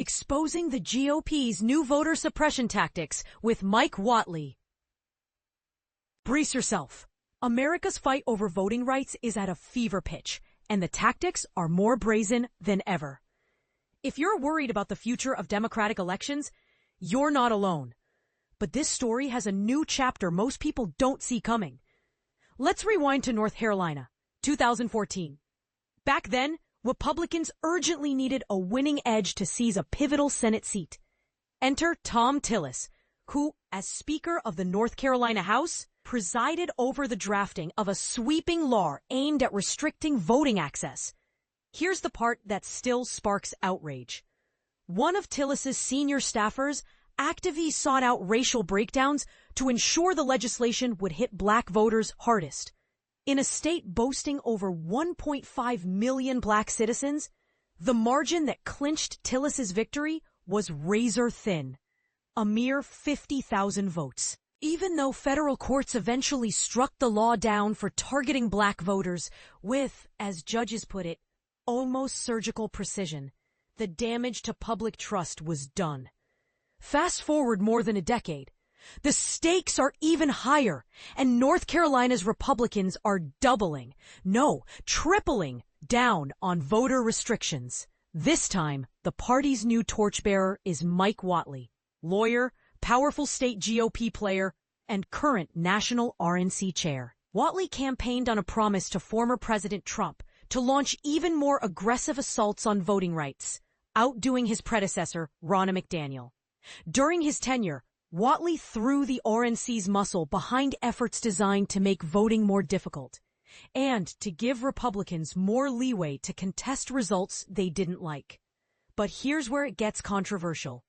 Exposing the GOP's new voter suppression tactics with Mike Whatley. Brace yourself. America's fight over voting rights is at a fever pitch, and the tactics are more brazen than ever. If you're worried about the future of democratic elections, you're not alone. But this story has a new chapter most people don't see coming. Let's rewind to North Carolina, 2014. Back then, Republicans urgently needed a winning edge to seize a pivotal Senate seat. Enter Thom Tillis, who, as Speaker of the North Carolina House, presided over the drafting of a sweeping law aimed at restricting voting access. Here's the part that still sparks outrage. One of Tillis's senior staffers actively sought out racial breakdowns to ensure the legislation would hit black voters hardest. In a state boasting over 1.5 million black citizens, the margin that clinched Tillis's victory was razor thin, a mere 50,000 votes. Even though federal courts eventually struck the law down for targeting black voters with, as judges put it, almost surgical precision, the damage to public trust was done. Fast forward more than a decade. The stakes are even higher, and North Carolina's Republicans are doubling, no, tripling down on voter restrictions. This time, the party's new torchbearer is Mike Whatley, lawyer, powerful state GOP player, and current national RNC chair. Whatley campaigned on a promise to former President Trump to launch even more aggressive assaults on voting rights, outdoing his predecessor, Ronna McDaniel. During his tenure, Whatley threw the RNC's muscle behind efforts designed to make voting more difficult and to give Republicans more leeway to contest results they didn't like. But here's where it gets controversial.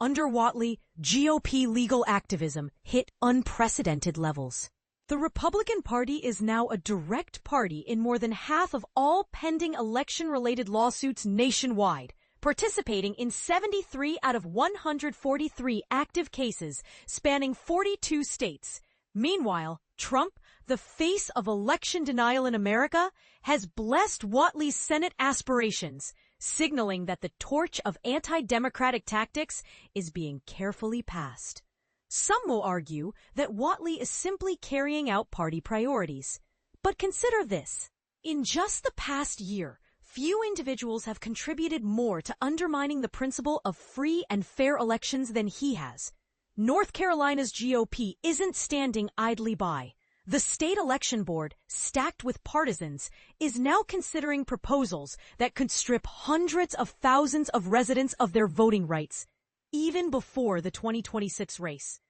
Under Whatley, GOP legal activism hit unprecedented levels. The Republican Party is now a direct party in more than half of all pending election-related lawsuits nationwide, participating in 73 out of 143 active cases spanning 42 states. Meanwhile, Trump, the face of election denial in America, has blessed Whatley's Senate aspirations, signaling that the torch of anti-democratic tactics is being carefully passed. Some will argue that Whatley is simply carrying out party priorities. But consider this. In just the past year, few individuals have contributed more to undermining the principle of free and fair elections than he has. North Carolina's GOP isn't standing idly by. The state election board, stacked with partisans, is now considering proposals that could strip hundreds of thousands of residents of their voting rights, even before the 2026 race.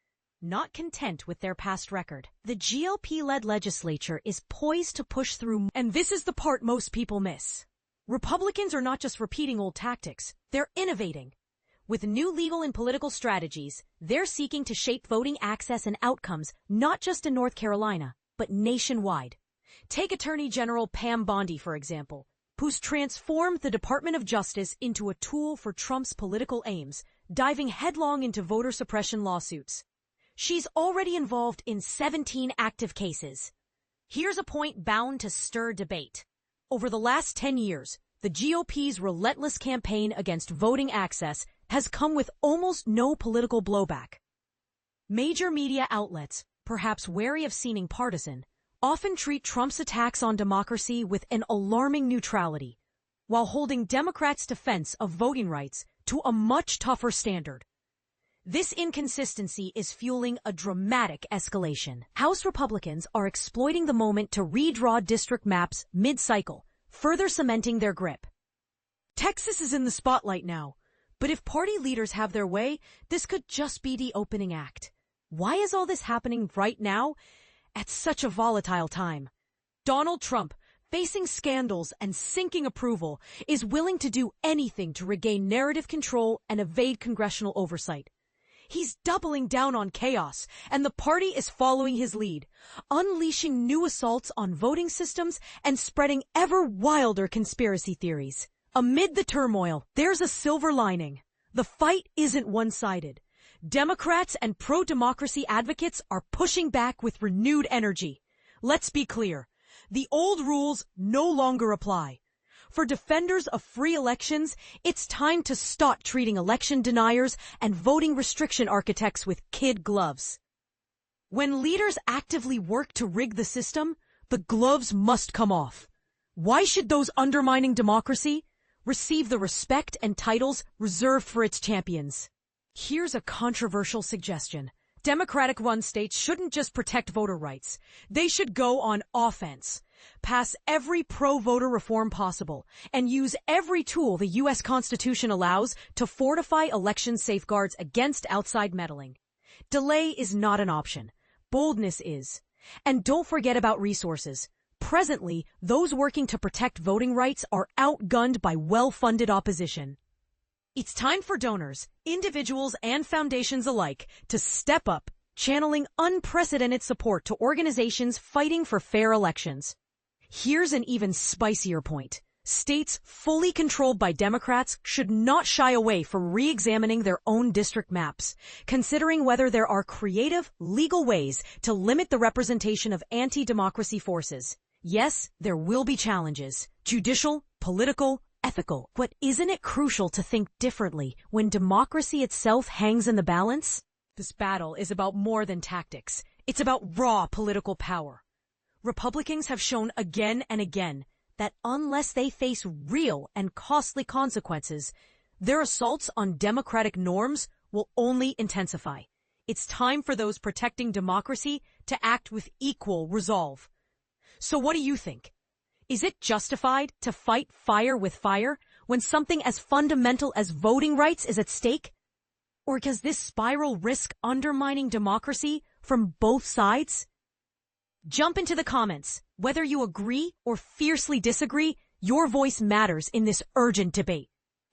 Not content with their past record, the GOP-led legislature is poised to push through, and this is the part most people miss. Republicans are not just repeating old tactics, they're innovating. With new legal and political strategies, they're seeking to shape voting access and outcomes not just in North Carolina, but nationwide. Take Attorney General Pam Bondi, for example, who's transformed the Department of Justice into a tool for Trump's political aims, diving headlong into voter suppression lawsuits. She's already involved in 17 active cases. Here's a point bound to stir debate. Over the last 10 years, the GOP's relentless campaign against voting access has come with almost no political blowback. Major media outlets, perhaps wary of seeming partisan, often treat Trump's attacks on democracy with an alarming neutrality, while holding Democrats' defense of voting rights to a much tougher standard. This inconsistency is fueling a dramatic escalation. House Republicans are exploiting the moment to redraw district maps mid-cycle, further cementing their grip. Texas is in the spotlight now, but if party leaders have their way, this could just be the opening act. Why is all this happening right now, at such a volatile time? Donald Trump, facing scandals and sinking approval, is willing to do anything to regain narrative control and evade congressional oversight. He's doubling down on chaos, and the party is following his lead, unleashing new assaults on voting systems and spreading ever wilder conspiracy theories. Amid the turmoil, there's a silver lining. The fight isn't one-sided. Democrats and pro-democracy advocates are pushing back with renewed energy. Let's be clear. The old rules no longer apply. For defenders of free elections, it's time to stop treating election deniers and voting restriction architects with kid gloves. When leaders actively work to rig the system, the gloves must come off. Why should those undermining democracy receive the respect and titles reserved for its champions? Here's a controversial suggestion. Democratic-run states shouldn't just protect voter rights. They should go on offense, pass every pro-voter reform possible, and use every tool the U.S. Constitution allows to fortify election safeguards against outside meddling. Delay is not an option. Boldness is. And don't forget about resources. Presently, those working to protect voting rights are outgunned by well-funded opposition. It's time for donors, individuals and foundations alike, to step up, channeling unprecedented support to organizations fighting for fair elections. Here's an even spicier point. States fully controlled by Democrats should not shy away from re-examining their own district maps, considering whether there are creative, legal ways to limit the representation of anti-democracy forces. Yes, there will be challenges. Judicial, political, ethical. But isn't it crucial to think differently when democracy itself hangs in the balance? This battle is about more than tactics. It's about raw political power. Republicans have shown again and again that unless they face real and costly consequences, their assaults on democratic norms will only intensify. It's time for those protecting democracy to act with equal resolve. So what do you think? Is it justified to fight fire with fire when something as fundamental as voting rights is at stake? Or does this spiral risk undermining democracy from both sides? Jump into the comments. Whether you agree or fiercely disagree, your voice matters in this urgent debate.